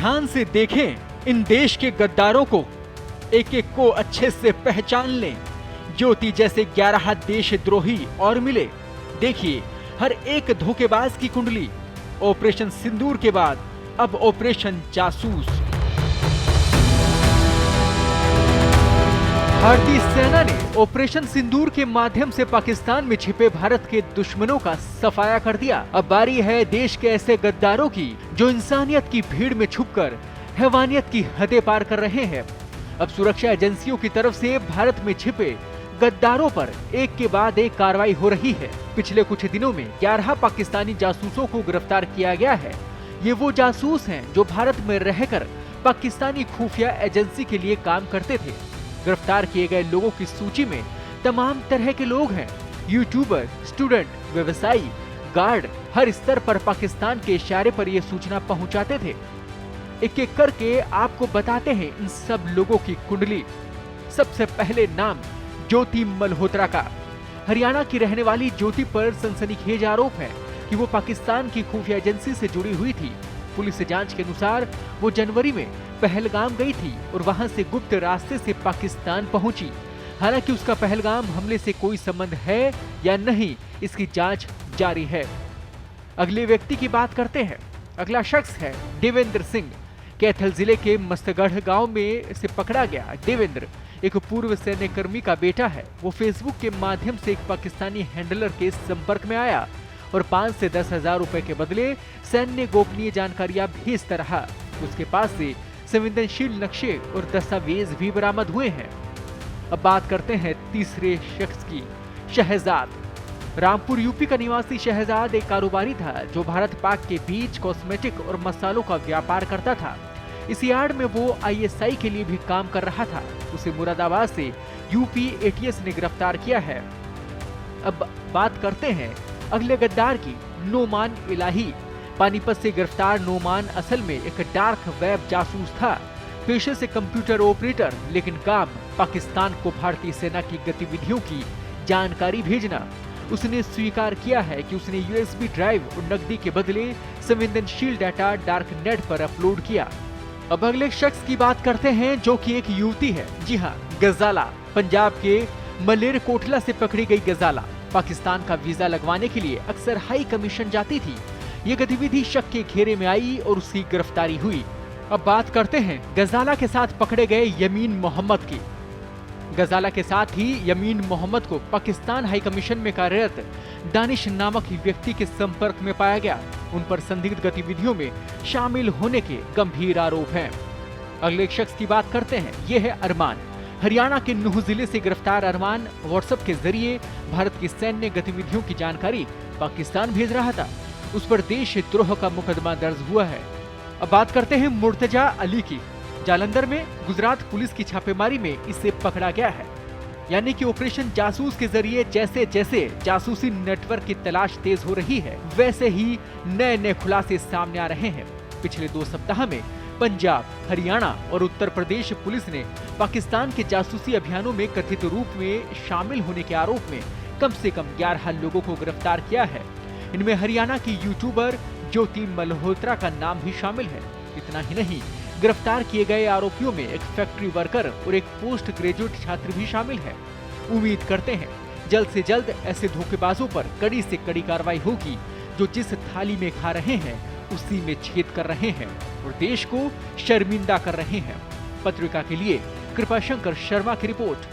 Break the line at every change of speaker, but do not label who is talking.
ध्यान से देखें इन देश के गद्दारों को, एक एक को अच्छे से पहचान लें। ज्योति जैसे 11 देशद्रोही और मिले। देखिए हर एक धोखेबाज की कुंडली। ऑपरेशन सिंदूर के बाद अब ऑपरेशन जासूस। भारतीय सेना ने ऑपरेशन सिंदूर के माध्यम से पाकिस्तान में छिपे भारत के दुश्मनों का सफाया कर दिया। अब बारी है देश के ऐसे गद्दारों की जो इंसानियत की भीड़ में छुपकर हैवानियत की हदें पार कर रहे हैं। अब सुरक्षा एजेंसियों की तरफ से भारत में छिपे गद्दारों पर एक के बाद एक कार्रवाई हो रही है। पिछले कुछ दिनों में 11 पाकिस्तानी जासूसों को गिरफ्तार किया गया है। ये वो जासूस हैं जो भारत में रहकर पाकिस्तानी खुफिया एजेंसी के लिए काम करते थे। गिरफ्तार किए गए लोगों की सूची में तमाम तरह के लोग हैं। यूट्यूबर, स्टूडेंट, व्यवसायी, गार्ड, हर स्तर पर पाकिस्तान के इशारे पर ये सूचना पहुंचाते थे। एक एक करके आपको बताते हैं इन सब लोगों की कुंडली। सबसे पहले नाम ज्योति मल्होत्रा का। हरियाणा की रहने वाली ज्योति पर सनसनीखेज आरोप है कि वो पाकिस्तान की खुफिया एजेंसी से जुड़ी हुई थी। पुलिस जांच के अनुसार वो जनवरी में पहलगाम गई थी और वहां से गुप्त रास्ते से पाकिस्तान पहुंची। हालांकि उसका पहलगाम हमले से कोई संबंध है या नहीं, इसकी जांच जारी है। अगले व्यक्ति की बात करते हैं। अगला शख्स है देवेंद्र सिंह। कैथल जिले के मस्तगढ़ गांव में से पकड़ा गया देवेंद्र एक पूर्व सैन्य कर्मी का बेटा है। वो फेसबुक के माध्यम से एक पाकिस्तानी हैंडलर के संपर्क में आया और 5 से 10 हजार रुपए के बदले सैन्य गोपनीय जानकारियां भेजता रहा। उसके पास से संवेदनशील नक्शे और दस्तावेज भी बरामद हुए हैं। अब बात करते हैं तीसरे शख्स की, शहजाद। रामपुर यूपी का निवासी शहजाद एक कारोबारी था जो भारत पाक के बीच कॉस्मेटिक और मसालों का व्यापार करता था। इस यार्ड में वो ISI के लिए भी काम कर रहा था। उसे मुरादाबाद से यूपी ATS ने गिरफ्तार किया है। अब बात करते हैं अगले गद्दार की, नोमान इलाही। पानीपत से गिरफ्तार नोमान असल में एक डार्क वेब जासूस था। पेशे से कंप्यूटर ऑपरेटर, लेकिन काम पाकिस्तान को भारतीय सेना की गतिविधियों की जानकारी भेजना। उसने स्वीकार किया है कि उसने USB ड्राइव और नकदी के बदले संवेदनशील डाटा डार्क नेट पर अपलोड किया। अब अगले शख्स की बात करते हैं जो कि एक युवती है। जी हाँ, गजाला। पंजाब के मलेरकोटला से पकड़ी गई गजाला पाकिस्तान का वीजा लगवाने के लिए अक्सर हाई कमीशन जाती थी। ये गतिविधि शक के घेरे में आई और उसकी गिरफ्तारी हुई। अब बात करते हैं गजाला के साथ पकड़े गए यमीन मोहम्मद की। गजाला के साथ ही यमीन मोहम्मद को पाकिस्तान हाई कमीशन में कार्यरत दानिश नामक व्यक्ति के संपर्क में पाया गया। उन पर संदिग्ध गतिविधियों में शामिल होने के गंभीर आरोप हैं। अगले एक शख्स की बात करते हैं। ये है अरमान। हरियाणा के नूह जिले से गिरफ्तार अरमान व्हाट्सएप के जरिए भारत की सैन्य गतिविधियों की जानकारी पाकिस्तान भेज रहा था। उस पर देशद्रोह का मुकदमा दर्ज हुआ है। अब बात करते हैं मुर्तजा अली की। जालंधर में गुजरात पुलिस की छापेमारी में इसे पकड़ा गया है। यानी कि ऑपरेशन जासूस के जरिए जैसे जैसे जासूसी नेटवर्क की तलाश तेज हो रही है, वैसे ही नए नए खुलासे सामने आ रहे हैं। पिछले 2 सप्ताह में पंजाब, हरियाणा और उत्तर प्रदेश पुलिस ने पाकिस्तान के जासूसी अभियानों में कथित रूप में शामिल होने के आरोप में कम से कम 11 लोगों को गिरफ्तार किया है। इनमें हरियाणा की यूट्यूबर ज्योति मल्होत्रा का नाम भी शामिल है। इतना ही नहीं, गिरफ्तार किए गए आरोपियों में एक फैक्ट्री वर्कर और एक पोस्ट ग्रेजुएट छात्र भी शामिल है। उम्मीद करते हैं जल्द से जल्द ऐसे धोखेबाजों पर कड़ी से कड़ी कार्रवाई होगी जो जिस थाली में खा रहे हैं उसी में छेद कर रहे हैं और देश को शर्मिंदा कर रहे हैं। पत्रिका के लिए कृपाशंकर शर्मा की रिपोर्ट।